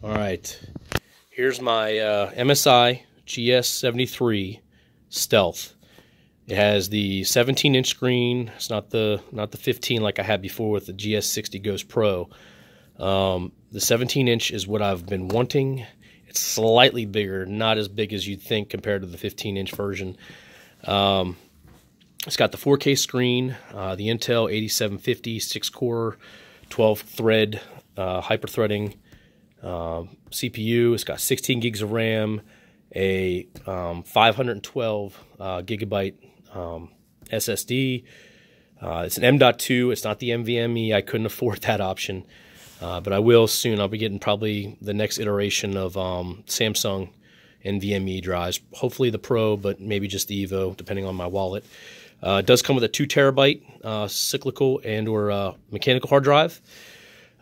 All right, here's my MSI GS73 Stealth. It has the 17-inch screen. It's not the 15 like I had before with the GS60 Ghost Pro. The 17-inch is what I've been wanting. It's slightly bigger, not as big as you'd think compared to the 15-inch version. It's got the 4K screen, the Intel 8750 6-core, 12-thread hyper-threading CPU. It's got 16 gigs of RAM, a 512 gigabyte SSD. It's an M.2. It's not the NVMe. I couldn't afford that option, but I will soon. I'll be getting probably the next iteration of Samsung NVMe drives. Hopefully the Pro, but maybe just the Evo, depending on my wallet. It does come with a 2 terabyte cyclical and or mechanical hard drive.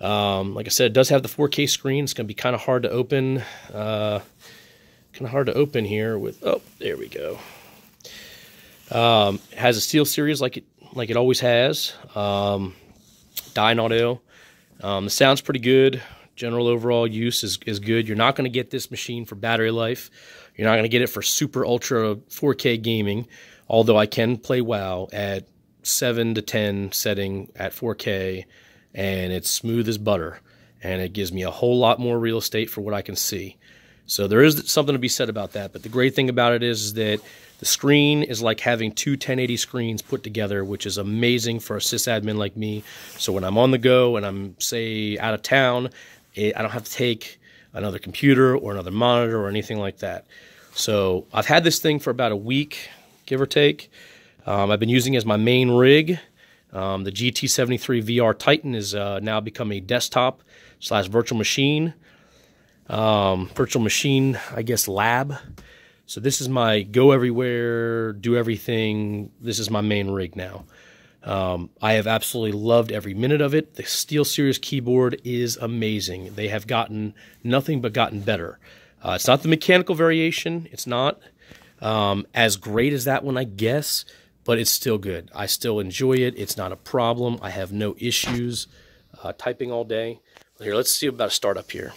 Like I said, it does have the 4K screen. It's going to be kind of hard to open. Here with, oh, there we go. It has a Steelseries like it always has. Dyne audio. The sound's pretty good. General overall use is good. You're not going to get this machine for battery life. You're not going to get it for super ultra 4K gaming. Although I can play WoW at 7 to 10 setting at 4K, and it's smooth as butter, and it gives me a whole lot more real estate for what I can see. So there is something to be said about that. But the great thing about it is that the screen is like having two 1080 screens put together, which is amazing for a sysadmin like me. So when I'm on the go and I'm, say, out of town, I don't have to take another computer or another monitor or anything like that. So I've had this thing for about a week, give or take. I've been using it as my main rig. The GT73 VR Titan is now become a desktop / virtual machine. I guess, lab. So this is my go everywhere, do everything. This is my main rig now. I have absolutely loved every minute of it. The Steelseries Keyboard is amazing. They have gotten nothing but gotten better. It's not the mechanical variation. It's not as great as that one, I guess, but it's still good. I still enjoy it. It's not a problem. I have no issues typing all day. Here, let's see about a startup here.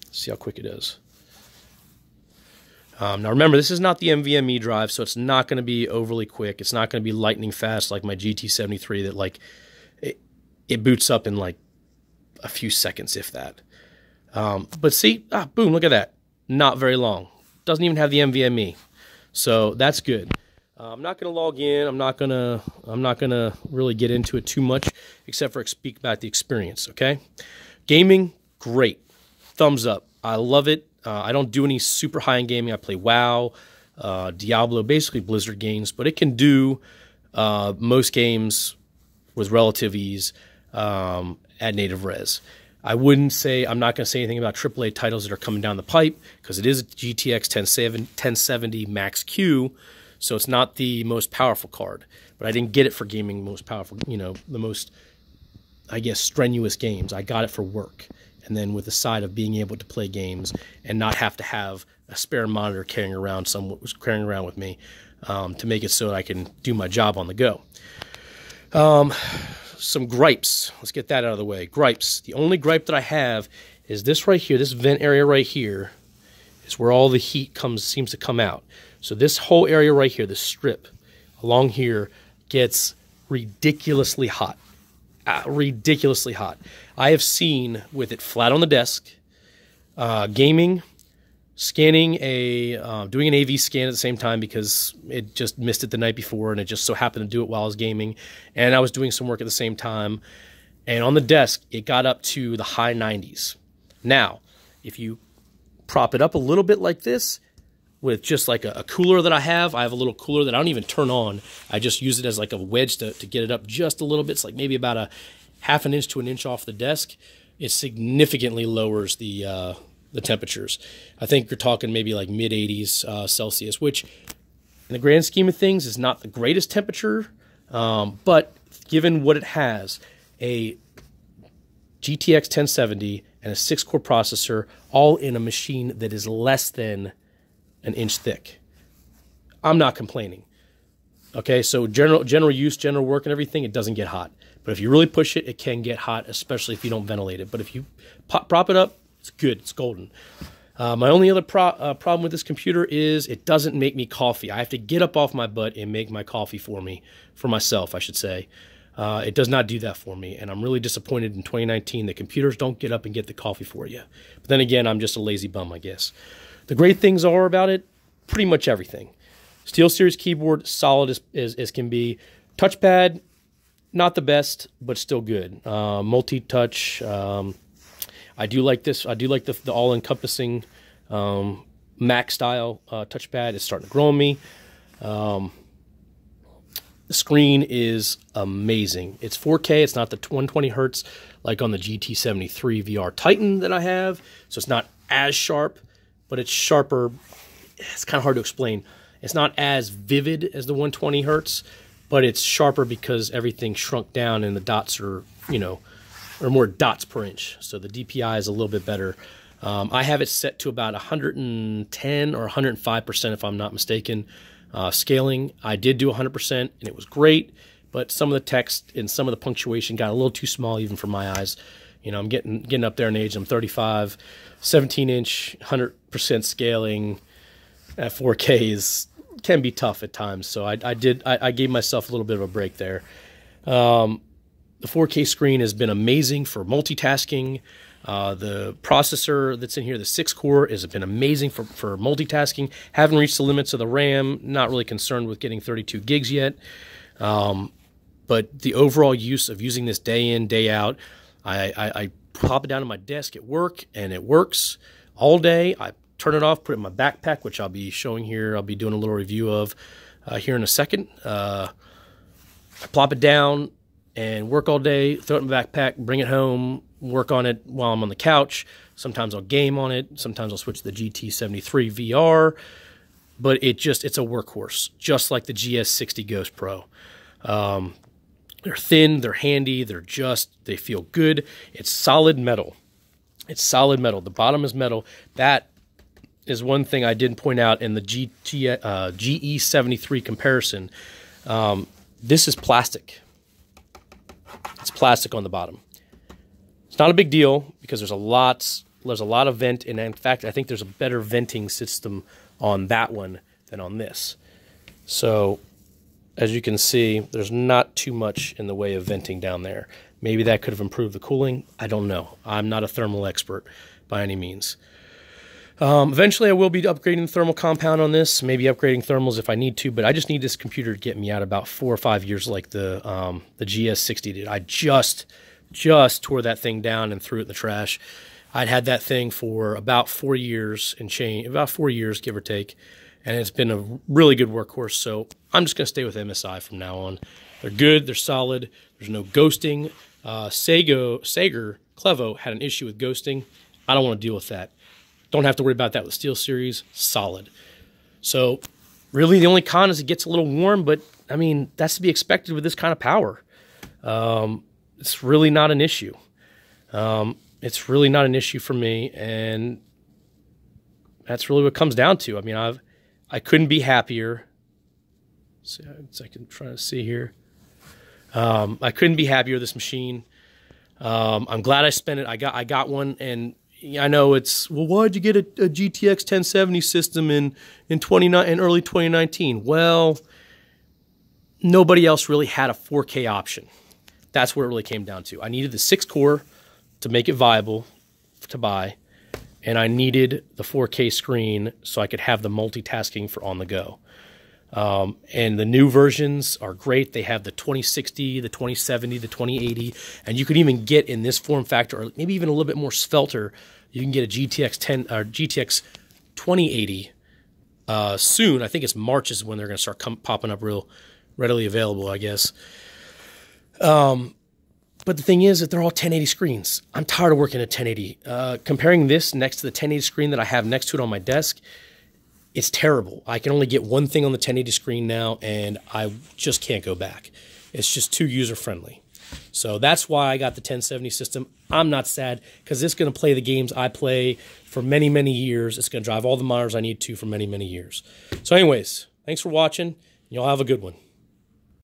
See how quick it is. Now remember, this is not the NVMe drive, so it's not going to be overly quick. It's not going to be lightning fast like my GT73 that like it boots up in like a few seconds, if that. But see, boom, look at that. Not very long. Doesn't even have the NVMe. So that's good. I'm not going to log in. I'm not gonna really get into it too much, except for speak about the experience. Okay, gaming, great, thumbs up. I love it. I don't do any super high-end gaming. I play WoW, Diablo, basically Blizzard games, but it can do most games with relative ease at native res. I wouldn't say, I'm not going to say anything about AAA titles that are coming down the pipe, because it is a GTX 1070 Max Q, so it's not the most powerful card. But I didn't get it for gaming most powerful, the most, I guess, strenuous games. I got it for work. And then with the side of being able to play games and not have to have a spare monitor carrying around with me to make it so that I can do my job on the go. Some gripes. Let's get that out of the way. Gripes. The only gripe that I have is this right here. This vent area right here is where all the heat seems to come out. So this whole area right here, this strip along here, gets ridiculously hot. Ridiculously hot. I have seen with it flat on the desk, gaming, scanning doing an AV scan at the same time because it just missed it the night before and it just so happened to do it while I was gaming, and I was doing some work at the same time, and on the desk it got up to the high 90s. Now, if you prop it up a little bit like this, with just like a cooler that I have a little cooler that I don't even turn on. I just use it as like a wedge to get it up just a little bit. It's like maybe about a half an inch to an inch off the desk. It significantly lowers the temperatures. I think you're talking maybe like mid-80s Celsius, which in the grand scheme of things is not the greatest temperature, but given what it has, a GTX 1070 and a 6-core processor, all in a machine that is less than an inch thick, I'm not complaining. Okay, so general use, general work and everything, it doesn't get hot. But if you really push it, it can get hot, especially if you don't ventilate it. But if you prop it up It's good. It's golden. My only other problem with this computer is it doesn't make me coffee. I have to get up off my butt and make my coffee for myself, I should say. It does not do that for me, and I'm really disappointed in 2019 that computers don't get up and get the coffee for you. But then again, I'm just a lazy bum, I guess. The great things are about it, pretty much everything. Steelseries keyboard, solid as can be. Touchpad, not the best, but still good. Multi-touch. I do like this. I do like the all-encompassing Mac style touchpad. It's starting to grow on me. The screen is amazing. It's 4K. It's not the 120 hertz like on the GT73 VR Titan that I have. So it's not as sharp, but it's sharper. It's kind of hard to explain. It's not as vivid as the 120 hertz, but it's sharper because everything shrunk down and the dots are, you know, or more dots per inch. So the DPI is a little bit better. I have it set to about 110 or 105% if I'm not mistaken. Scaling, I did do 100% and it was great, but some of the text and some of the punctuation got a little too small even for my eyes. You know, I'm getting up there in age. I'm 35, 17-inch, 100% scaling at 4K can be tough at times. So I gave myself a little bit of a break there. The 4K screen has been amazing for multitasking. The processor that's in here, the 6-core, has been amazing for multitasking. Haven't reached the limits of the RAM. Not really concerned with getting 32 gigs yet. But the overall use of using this day in, day out, I pop it down on my desk at work, and it works all day. I turn it off, put it in my backpack, which I'll be showing here. I'll be doing a little review of here in a second. I plop it down and work all day, throw it in my backpack, bring it home, work on it while I'm on the couch. Sometimes I'll game on it. Sometimes I'll switch to the GT73 VR. But it's a workhorse, just like the GS60 Ghost Pro. They're thin, they're handy, they feel good. It's solid metal. It's solid metal. The bottom is metal. That is one thing I didn't point out in the GE73 comparison. This is plastic. It's plastic on the bottom. It's not a big deal because there's a lot of vent, and in fact, I think there's a better venting system on that one than on this. So, as you can see, there's not too much in the way of venting down there. Maybe that could have improved the cooling. I don't know. I'm not a thermal expert by any means. Eventually, I will be upgrading the thermal compound on this, maybe upgrading thermals if I need to, but I just need this computer to get me out about 4 or 5 years like the GS60 did. I just tore that thing down and threw it in the trash. I'd had that thing for about 4 years and change, about 4 years, give or take, and it's been a really good workhorse, so I'm just going to stay with MSI from now on. They're good, they're solid, there's no ghosting. Sager Clevo had an issue with ghosting. I don't want to deal with that. Don't have to worry about that with SteelSeries. Solid. So really the only con is it gets a little warm, but I mean, that's to be expected with this kind of power. It's really not an issue. It's really not an issue for me, and that's really what it comes down to. I mean, I couldn't be happier. See, I can try to see here. I couldn't be happier with this machine. I'm glad I spent it. I got one, and I know it's, well, why'd you get a GTX 1070 system in early 2019? Well, nobody else really had a 4K option. That's what it really came down to. I needed the 6-core to make it viable to buy, and I needed the 4K screen so I could have the multitasking for on the go. And the new versions are great. They have the 2060, the 2070, the 2080, and you can even get in this form factor, or maybe even a little bit more svelter, you can get a GTX 2080 soon. I think it's March is when they're going to start popping up real readily available, I guess. But the thing is that they're all 1080 screens. I'm tired of working at 1080. Comparing this next to the 1080 screen that I have next to it on my desk, it's terrible. I can only get one thing on the 1080 screen now, and I just can't go back. It's just too user-friendly. So that's why I got the 1070 system. I'm not sad, because it's going to play the games I play for many, many years. It's going to drive all the monitors I need to for many, many years. So anyways, thanks for watching. Y'all have a good one.